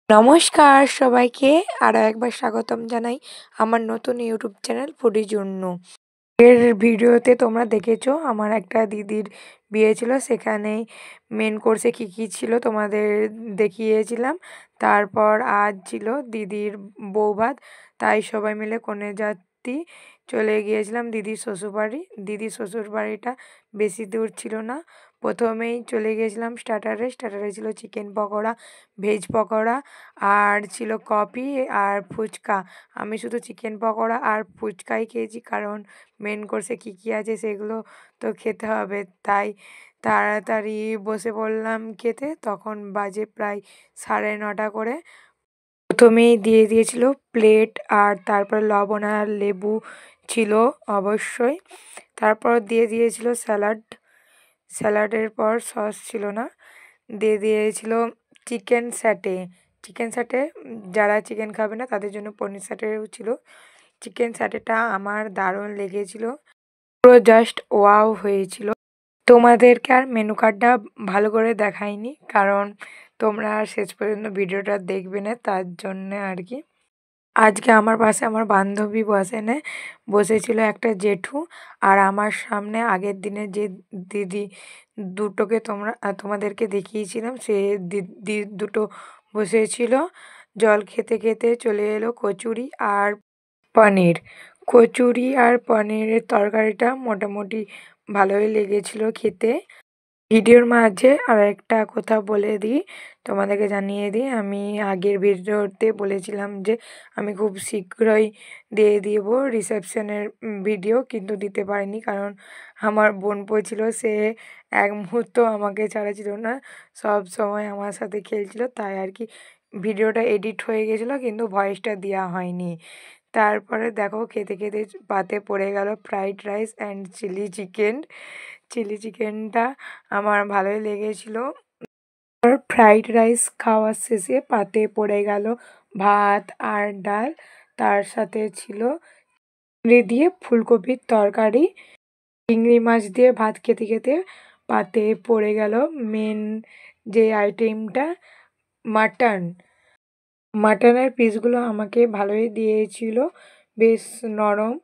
নমস্কার সবাইকে। আরও একবার স্বাগতম জানাই আমার নতুন ইউটিউব চ্যানেল ফুডির জন্য। এর ভিডিওতে তোমরা দেখেছো আমার একটা দিদির বিয়ে ছিল, সেখানে মেন কোর্সে কী কী ছিল তোমাদের দেখিয়েছিলাম। তারপর আজ ছিল দিদির বৌভাত, তাই সবাই মিলে কনে যাত্রী চলে গিয়েছিলাম দিদির শ্বশুরবাড়ি। দিদির শ্বশুরবাড়িটা বেশি দূর ছিল না। প্রথমেই চলে গিয়েছিলাম স্টার্টারে ছিল চিকেন পকোড়া, ভেজ পকোড়া, আর ছিল কফি আর ফুচকা। আমি শুধু চিকেন পকোড়া আর ফুচকাই খেয়েছি, কারণ মেন কোর্সে কী কী আছে সেগুলো তো খেতে হবে, তাই তাড়াতাড়ি বসে পড়লাম খেতে। তখন বাজে প্রায় 9:30 করে। প্রথমেই দিয়ে দিয়েছিল প্লেট, আর তারপর লবণ আর লেবু ছিল অবশ্যই। তারপর দিয়ে দিয়েছিল স্যালাডের পর সস ছিল না। দিয়ে দিয়েছিল চিকেন স্যাটে। যারা চিকেন খাবে না তাদের জন্য পনির স্যাটেও ছিল। চিকেন স্যাটেটা আমার দারুণ লেগেছিল, পুরো জাস্ট ওয়াও হয়েছিল। তোমাদেরকে আর মেনু কার্ডটা ভালো করে দেখাইনি, কারণ তোমরা শেষ পর্যন্ত ভিডিওটা দেখবে না, তার জন্যে আর কি। আজকে আমার পাশে আমার বান্ধবী বসেছিল একটা জেঠু, আর আমার সামনে আগের দিনে যে দিদি দুটোকে তোমাদেরকে দেখিয়েছিলাম, সে দিদি দুটো বসেছিল। জল খেতে খেতে চলে এলো পনির কচুরি আর পনিরের তরকারিটা মোটামুটি ভালোই লেগেছিল খেতে। ভিডিওর মাঝে আর একটা কথা বলে দিই, তোমাদেরকে জানিয়ে দিই, আমি আগের ভিডিওতে বলেছিলাম যে আমি খুব শীঘ্রই দিয়ে দিব রিসেপশনের ভিডিও, কিন্তু দিতে পারিনি কারণ আমার বোনপো ছিল, সে এক মুহূর্ত আমাকে ছাড়া ছিল না, সব সময় আমার সাথে খেলছিল, তাই আর কি ভিডিওটা এডিট হয়ে গেছিলো কিন্তু ভয়েসটা দেওয়া হয়নি। তারপরে দেখো খেতে খেতে পাতে পড়ে গেল ফ্রাইড রাইস অ্যান্ড চিলি চিকেনটা আমার ভালোই লেগেছিল। ফ্রাইড রাইস খাওয়ার শেষে পাতে পড়ে গেল ভাত আর ডাল, তার সাথে ছিল চিংড়ি দিয়ে ফুলকপির তরকারি। চিংড়ি মাছ দিয়ে ভাত খেতে খেতে পাতে পড়ে গেল মেন যে আইটেমটা, মাটনের পিসগুলো আমাকে ভালোই দিয়েছিল, বেশ নরম।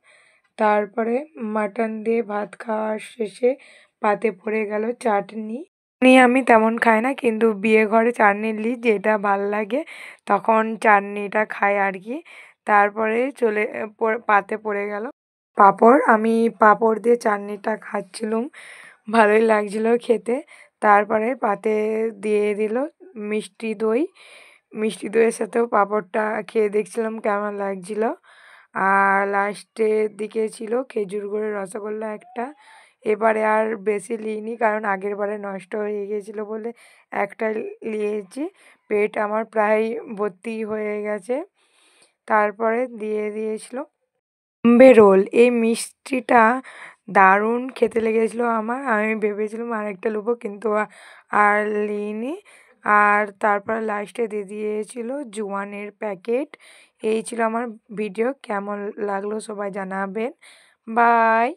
তারপরে মাটন দিয়ে ভাত খাওয়ার শেষে পাতে পড়ে গেল চাটনি। আমি তেমন খাই না, কিন্তু বিয়ে ঘরে চাটনি নিই যেটা ভাল লাগে তখন চাটনিটা খাই আর কি। তারপরে পাতে পড়ে গেল পাঁপড়। আমি পাঁপড় দিয়ে চাটনিটা খাচ্ছিলাম, ভালোই লাগছিল খেতে। তারপরে পাতে দিয়ে দিল মিষ্টি দইয়ের সাথেও পাঁপড়টা খেয়ে দেখছিলাম কেমন লাগছিল। আর লাস্টের দিকে ছিল খেজুর গুড়ের রসগোল্লা একটা। এবারে আর বেশি নিইনি, কারণ আগের বারে নষ্ট হয়ে গিয়েছিলো বলে একটা নিয়েছি। পেট আমার প্রায় ভর্তি হয়ে গেছে। তারপরে দিয়ে দিয়েছিল বোম্বে রোল। এই মিষ্টিটা দারুণ খেতে লেগেছিলো আমার, আমি ভেবেছিলাম আরেকটা নেবো, কিন্তু আর নিইনি। আর তারপর লাস্টে দিয়ে দিয়েছিল জোয়ানের প্যাকেট। এই ছিল আমার ভিডিও, কেমন লাগলো সবাই জানাবেন। বাই।